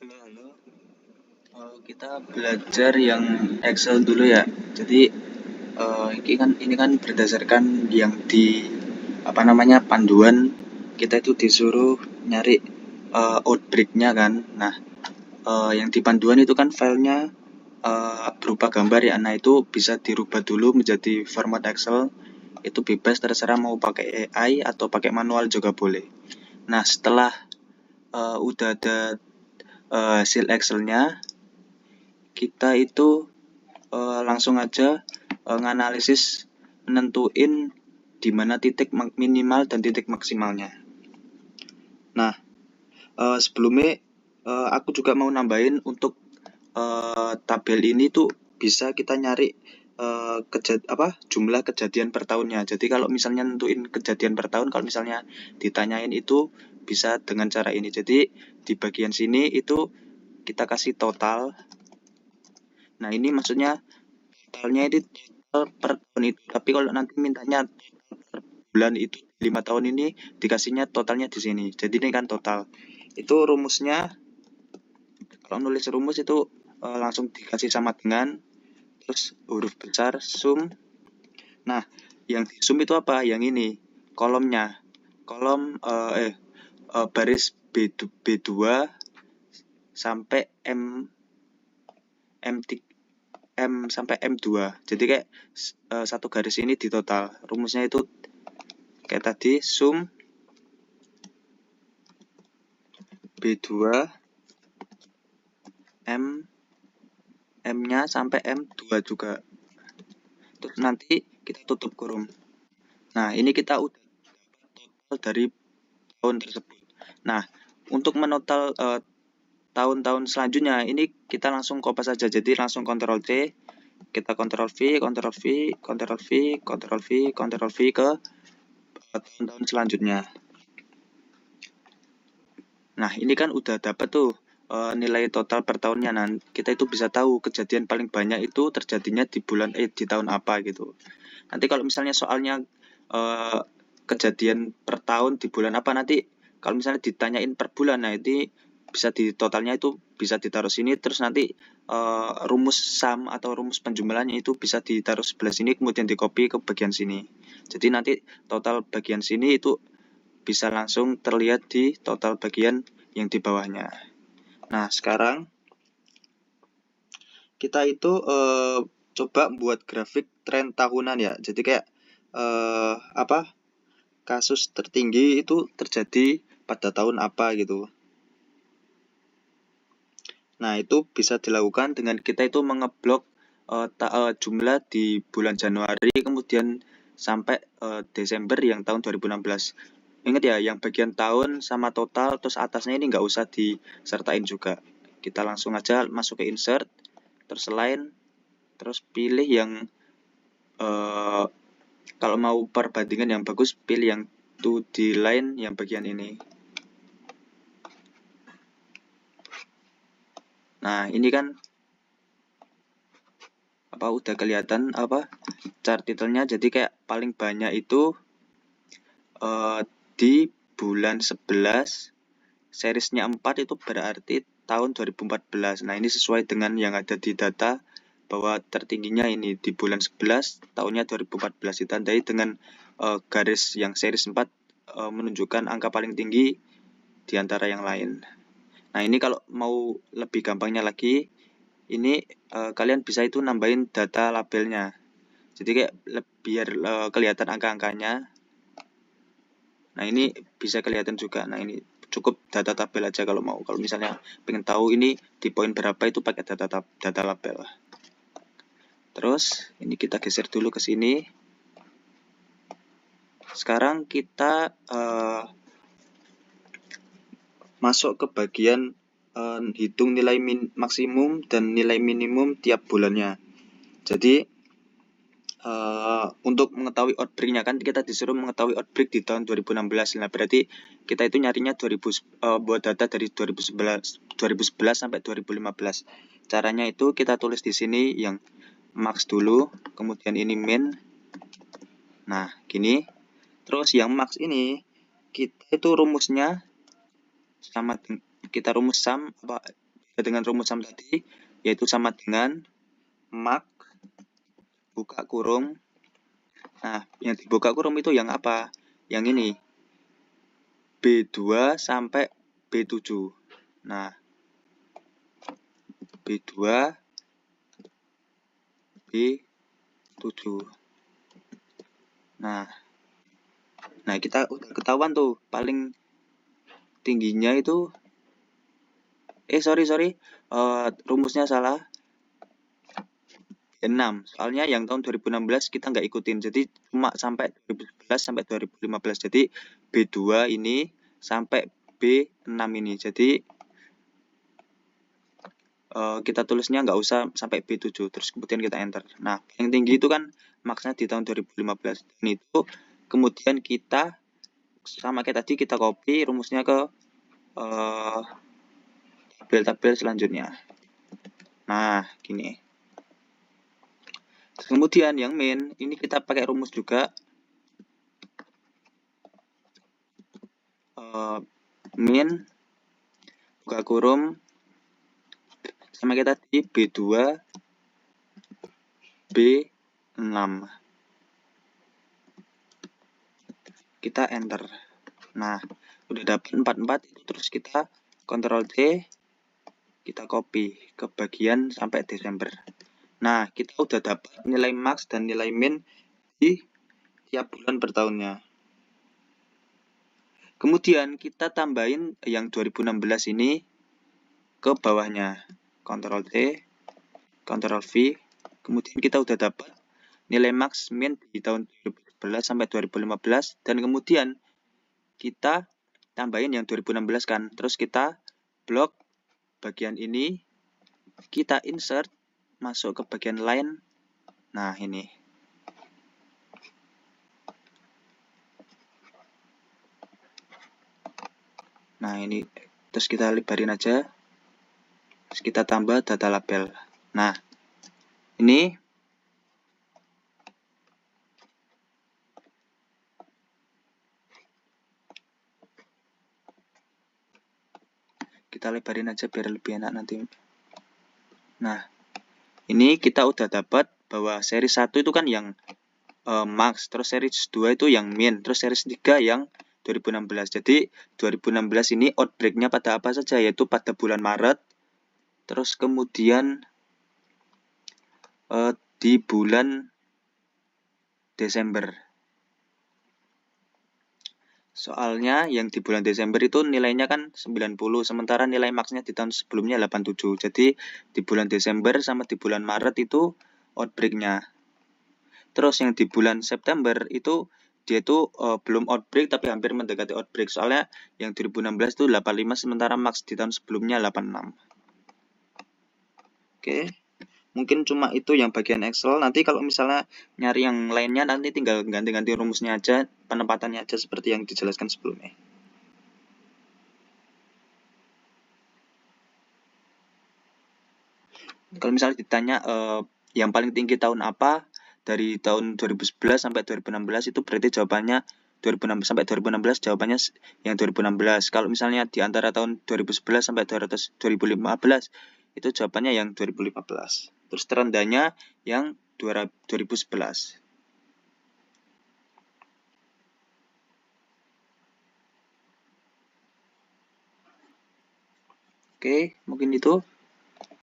Halo, halo. Kita belajar yang Excel dulu ya. Jadi ini kan berdasarkan yang di apa namanya panduan kita itu disuruh nyari outbreak-nya kan. Nah, yang di panduan itu kan filenya berupa gambar ya. Nah, itu bisa dirubah dulu menjadi format Excel. Itu bebas terserah mau pakai AI atau pakai manual juga boleh. Nah, setelah udah ada hasil Excel-nya, kita itu langsung aja nganalisis nentuin di mana titik minimal dan titik maksimalnya. Nah, sebelumnya aku juga mau nambahin untuk tabel ini tuh bisa kita nyari jumlah kejadian per tahunnya. Jadi kalau misalnya nentuin kejadian per tahun, kalau misalnya ditanyain itu bisa dengan cara ini. Jadi di bagian sini itu kita kasih total. Nah, ini maksudnya totalnya itu total per tahun itu. Tapi kalau nanti mintanya per bulan itu 5 tahun ini dikasihnya totalnya di sini. Jadi ini kan total. Itu rumusnya, kalau nulis rumus itu langsung dikasih sama dengan terus huruf besar sum. Nah, yang di sum itu apa? Yang ini kolomnya. Kolom baris B2 sampai M sampai M2. Jadi kayak satu garis ini di total. Rumusnya itu kayak tadi sum B2 M-nya sampai M2 juga. Terus nanti kita tutup kurung. Nah, ini kita udah total dari tahun tersebut. Nah, untuk menotal tahun-tahun selanjutnya, ini kita langsung copy saja. Jadi langsung Ctrl C, kita Ctrl V, Ctrl V, Ctrl V, Ctrl V, Ctrl V ke tahun-tahun selanjutnya. Nah, ini kan udah dapat tuh nilai total per tahunnya. Nah, kita itu bisa tahu kejadian paling banyak itu terjadinya di tahun apa gitu. Nanti kalau misalnya soalnya kejadian per tahun di bulan apa, nanti kalau misalnya ditanyain per bulan, nah ini bisa di totalnya itu bisa ditaruh sini, terus nanti rumus sum atau rumus penjumlahannya itu bisa ditaruh sebelah sini, kemudian di copy ke bagian sini. Jadi nanti total bagian sini itu bisa langsung terlihat di total bagian yang di bawahnya. Nah, sekarang kita itu coba buat grafik tren tahunan ya. Jadi kayak kasus tertinggi itu terjadi pada tahun apa gitu. Nah, itu bisa dilakukan dengan kita itu mengeblok jumlah di bulan Januari kemudian sampai Desember yang tahun 2016. Ingat ya, yang bagian tahun sama total, terus atasnya ini nggak usah disertain juga. Kita langsung aja masuk ke insert, terus line, terus pilih yang kalau mau perbandingan yang bagus, pilih yang 2D line yang bagian ini. Nah, ini kan udah kelihatan chart titelnya. Jadi kayak paling banyak itu di bulan 11, seriesnya 4 itu berarti tahun 2014. Nah, ini sesuai dengan yang ada di data bahwa tertingginya ini di bulan 11 tahunnya 2014, ditandai dengan garis yang series 4 menunjukkan angka paling tinggi di antara yang lain. Nah, ini kalau mau lebih gampangnya lagi, ini kalian bisa itu nambahin data labelnya. Jadi kayak biar kelihatan angka-angkanya. Nah, ini bisa kelihatan juga. Nah, ini cukup data tabel aja kalau mau. Kalau misalnya pengen tahu ini di poin berapa, itu pakai data label. Terus ini kita geser dulu ke sini. Sekarang kita masuk ke bagian hitung nilai maksimum dan nilai minimum tiap bulannya. Jadi untuk mengetahui outbreak-nya, kan kita disuruh mengetahui outbreak di tahun 2016. Nah, berarti kita itu nyarinya buat data dari 2011 sampai 2015. Caranya itu kita tulis di sini yang max dulu, kemudian ini min. Nah, gini. Terus yang max ini kita itu rumusnya sama, kita rumus sum dengan rumus sama tadi, yaitu sama dengan max buka kurung. Nah, yang dibuka kurung itu yang apa? Yang ini, B2 sampai B7. Nah, B2, B7. Nah, kita udah ketahuan tuh, paling tingginya itu, rumusnya salah. 6. Soalnya yang tahun 2016 kita nggak ikutin. Jadi cuma sampai 2011 sampai 2015. Jadi B2 ini sampai B6 ini. Jadi kita tulisnya nggak usah sampai B7. Terus kemudian kita enter. Nah, yang tinggi itu kan maksnya di tahun 2015. Dan itu kemudian kita sama kayak tadi kita copy rumusnya ke tabel-tabel selanjutnya. Nah, gini. Kemudian yang min, ini kita pakai rumus juga. Min buka kurung sama kita tadi B2 B6. Kita enter. Nah, udah dapat 44 itu, terus kita Ctrl T, kita copy ke bagian sampai Desember. Nah, kita udah dapat nilai max dan nilai min di tiap bulan per tahunnya. Kemudian kita tambahin yang 2016 ini ke bawahnya. Ctrl T, Ctrl V. Kemudian kita udah dapat nilai max min di tahun 2011 sampai 2015. Dan kemudian kita tambahin yang 2016 kan. Terus kita blok bagian ini, kita insert, masuk ke bagian line. Nah, ini. Nah, ini. Terus kita lebarin aja. Terus kita tambah data label. Nah, ini kita lebarin aja biar lebih enak nanti. Nah, ini kita udah dapat bahwa seri 1 itu kan yang max, terus seri 2 itu yang min, terus seri 3 yang 2016. Jadi 2016 ini outbreak-nya pada apa saja, yaitu pada bulan Maret, terus kemudian di bulan Desember. Soalnya yang di bulan Desember itu nilainya kan 90, sementara nilai max-nya di tahun sebelumnya 87. Jadi di bulan Desember sama di bulan Maret itu outbreak-nya. Terus yang di bulan September itu dia itu belum outbreak tapi hampir mendekati outbreak. Soalnya yang 2016 itu 85, sementara max di tahun sebelumnya 86. Oke. Mungkin cuma itu yang bagian Excel. Nanti kalau misalnya nyari yang lainnya, nanti tinggal ganti-ganti rumusnya aja, penempatannya aja seperti yang dijelaskan sebelumnya. Kalau misalnya ditanya yang paling tinggi tahun apa, dari tahun 2011 sampai 2016 itu berarti jawabannya 2016 sampai 2016 jawabannya yang 2016. Kalau misalnya di antara tahun 2011 sampai 2015 itu jawabannya yang 2015. Terus terendahnya yang 2011. Oke, mungkin itu.